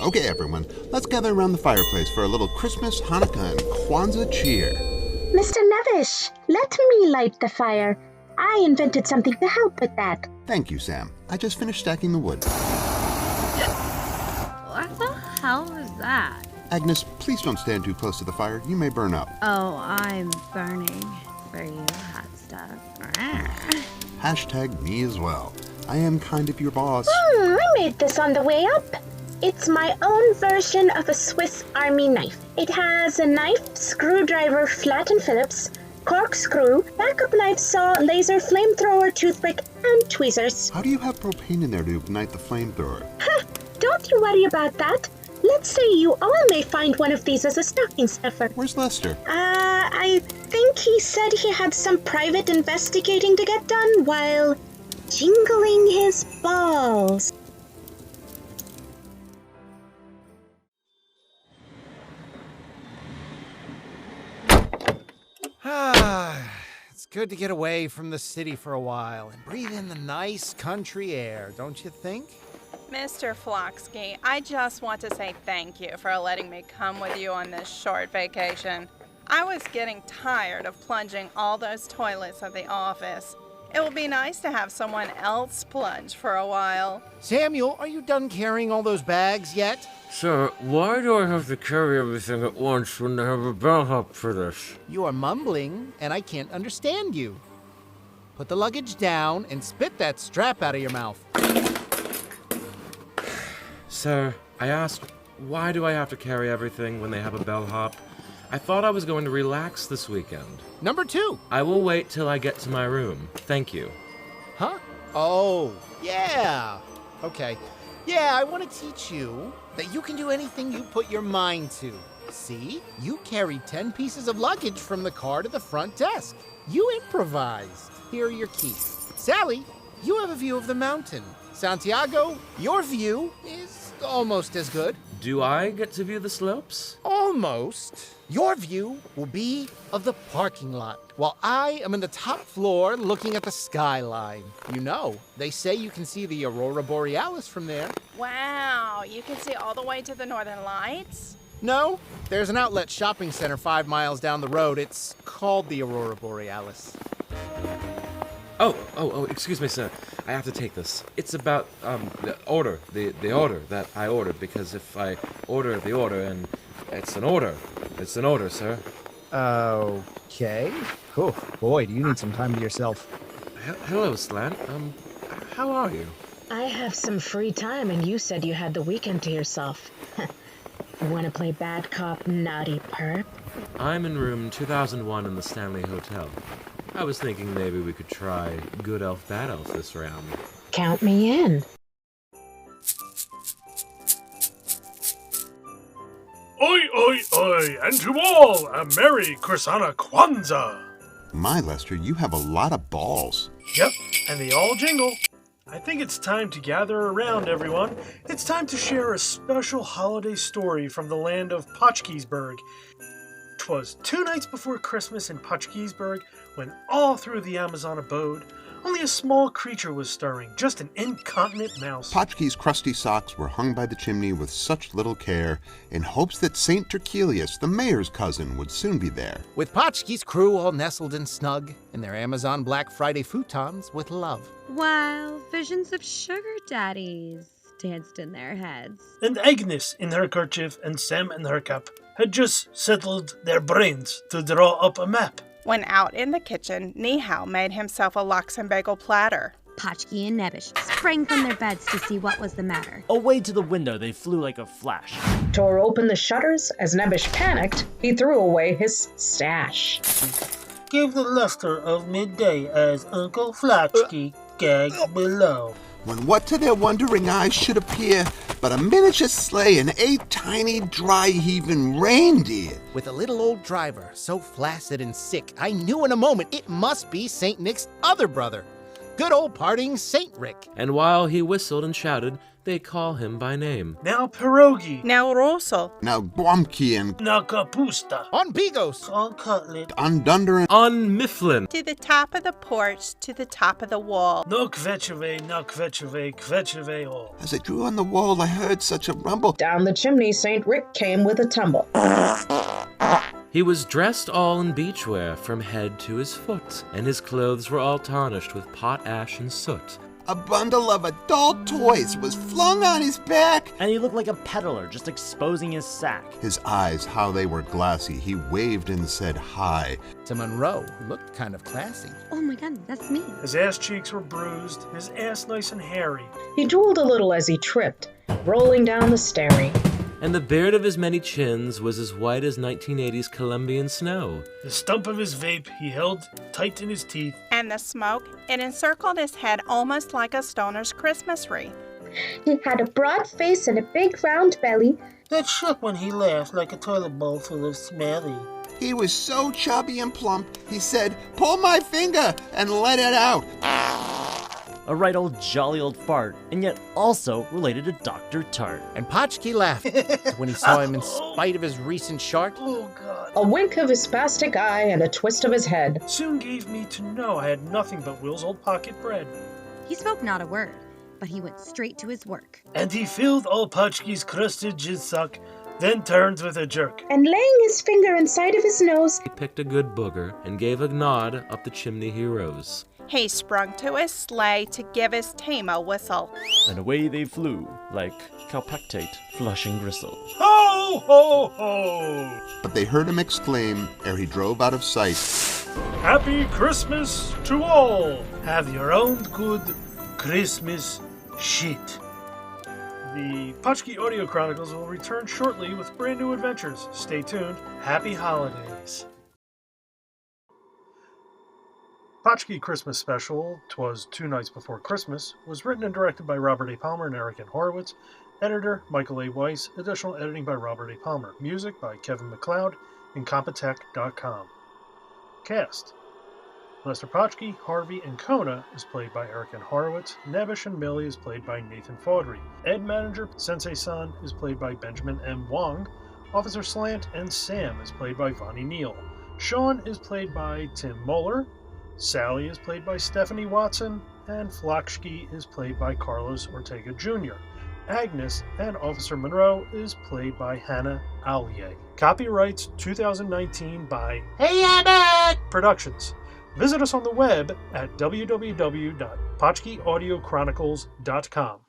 Okay, everyone, let's gather around the fireplace for a little Christmas, Hanukkah, and Kwanzaa cheer. Mr. Nebbish, let me light the fire. I invented something to help with that. Thank you, Sam. I just finished stacking the wood. What the hell was that? Agnes, please don't stand too close to the fire. You may burn up. Oh, I'm burning for you, hot stuff. Hashtag me as well. I am kind of your boss. I made this on the way up. It's my own version of a Swiss Army knife. It has a knife, screwdriver, flat and Phillips, corkscrew, backup knife saw, laser, flamethrower, toothpick, and tweezers. How do you have propane in there to ignite the flamethrower? Don't you worry about that. Let's say you all may find one of these as a stocking stuffer. Where's Lester? I think he said he had some private investigating to get done while jingling his balls. It's good to get away from the city for a while and breathe in the nice country air, don't you think? Mr. Flazcki, I just want to say thank you for letting me come with you on this short vacation. I was getting tired of plunging all those toilets at the office. It will be nice to have someone else plunge for a while. Samuel, are you done carrying all those bags yet? Sir, why do I have to carry everything at once when they have a bellhop for this? You are mumbling, and I can't understand you. Put the luggage down and spit that strap out of your mouth. Sir, I asked, why do I have to carry everything when they have a bellhop? I thought I was going to relax this weekend. Number 2. I will wait till I get to my room. Thank you. Huh? Oh, yeah. Okay. Yeah, I want to teach you that you can do anything you put your mind to. See? You carried 10 pieces of luggage from the car to the front desk. You improvised. Here are your keys. Sally, you have a view of the mountain. Santiago, your view is almost as good. Do I get to view the slopes? Almost. Your view will be of the parking lot, while I am in the top floor looking at the skyline. You know, they say you can see the Aurora Borealis from there. Wow, you can see all the way to the Northern Lights? No, there's an outlet shopping center 5 miles down the road. It's called the Aurora Borealis. Oh, excuse me, sir. I have to take this. It's about, the order that I ordered, because if I order the order, and it's an order, sir. Okay. Oh, boy, do you need some time to yourself. Hello, Slant. How are you? I have some free time, and you said you had the weekend to yourself. Want to play bad cop, naughty perp? I'm in room 2001 in the Stanley Hotel. I was thinking maybe we could try good elf, bad elf this round. Count me in. Oi, oi, oi, and to all, a Merry Kursana Kwanzaa! My, Lester, you have a lot of balls. Yep, and they all jingle. I think it's time to gather around, everyone. It's time to share a special holiday story from the land of Potchkisburg. 'Twas 2 nights before Christmas in Potchkisburg, when all through the Amazon abode, only a small creature was stirring, just an incontinent mouse. Potchki's crusty socks were hung by the chimney with such little care, in hopes that St. Terquilius, the mayor's cousin, would soon be there. With Potchki's crew all nestled and snug in their Amazon Black Friday futons with love. While visions of sugar daddies danced in their heads. And Agnes, in her kerchief and Sam in her cap, had just settled their brains to draw up a map. When out in the kitchen, Nihao made himself a lox and bagel platter. Potchki and Nebbish sprang from their beds to see what was the matter. Away to the window they flew like a flash. Tore open the shutters. As Nebbish panicked, he threw away his stash. Give the luster of midday as Uncle Flazcki gagged below. When what to their wondering eyes should appear but a miniature sleigh and 8 tiny, dry-heaving reindeer. With a little old driver, so flaccid and sick, I knew in a moment it must be St. Nick's other brother. Good old parting St. Rick. And while he whistled and shouted, they call him by name. Now pierogi. Now Russell. Now Blomkey and Now kapusta. On Bigos. On cutlet. on Dunder and On Mifflin. To the top of the porch, to the top of the wall. No kvecheve all. as I drew on the wall, I heard such a rumble. Down the chimney, St. Rick came with a tumble. He was dressed all in beachwear from head to his foot, and his clothes were all tarnished with pot ash and soot. A bundle of adult toys was flung on his back. And he looked like a peddler, just exposing his sack. His eyes, how they were glassy, he waved and said hi. To Munroe, who looked kind of classy. Oh my god, that's me. His ass cheeks were bruised, his ass nice and hairy. He drooled a little as he tripped, rolling down the stairy. And the beard of his many chins was as white as 1980's Colombian snow. The stump of his vape he held tight in his teeth. And the smoke, it encircled his head almost like a stoner's Christmas wreath. He had a broad face and a big round belly. That shook when he laughed like a toilet bowl full of smelly. He was so chubby and plump, he said, "Pull my finger and let it out." A right old jolly old fart, and yet also related to Dr. Tart. And Potchki laughed when he saw him in spite of his recent shart. Oh, God. A wink of his spastic eye and a twist of his head. Soon gave me to know I had nothing but Will's old pocket bread. He spoke not a word, but he went straight to his work. And he filled all Potchki's crusted jizsuck, then turned with a jerk. And laying his finger inside of his nose, He picked a good booger and gave a nod up the chimney he rose. He sprung to his sleigh to give his team a whistle. And away they flew, like calpactate flushing gristle. Ho, ho, ho! But they heard him exclaim ere he drove out of sight. Happy Christmas to all! Have your own good Christmas shit. The Potchki Audio Chronicles will return shortly with brand new adventures. Stay tuned. Happy holidays. Potchki Christmas Special, Twas 2 Nights Before Christmas, was written and directed by Robert A. Palmer and Eric N. Horowitz. Editor, Michael A. Weiss. Additional editing by Robert A. Palmer. Music by Kevin MacLeod. Incompetech.com. Cast: Lester Potchki, Harvey, and Kona is played by Eric N. Horowitz. Nebbish and Millie is played by Nathan Faudree. Ed Manager, Sensei-san, is played by Benjamin M. Wong. Officer Slant and Sam is played by Vani Neel. Sean is played by Tim Muller. Sally is played by Stephanie Watson, and Flazcki is played by Carlos Ortega Jr. Agnes and Officer Munroe is played by Hannah Alyea. Copyrights 2019 by Hey Anna Productions. Visit us on the web at www.potchkiaudiochronicles.com.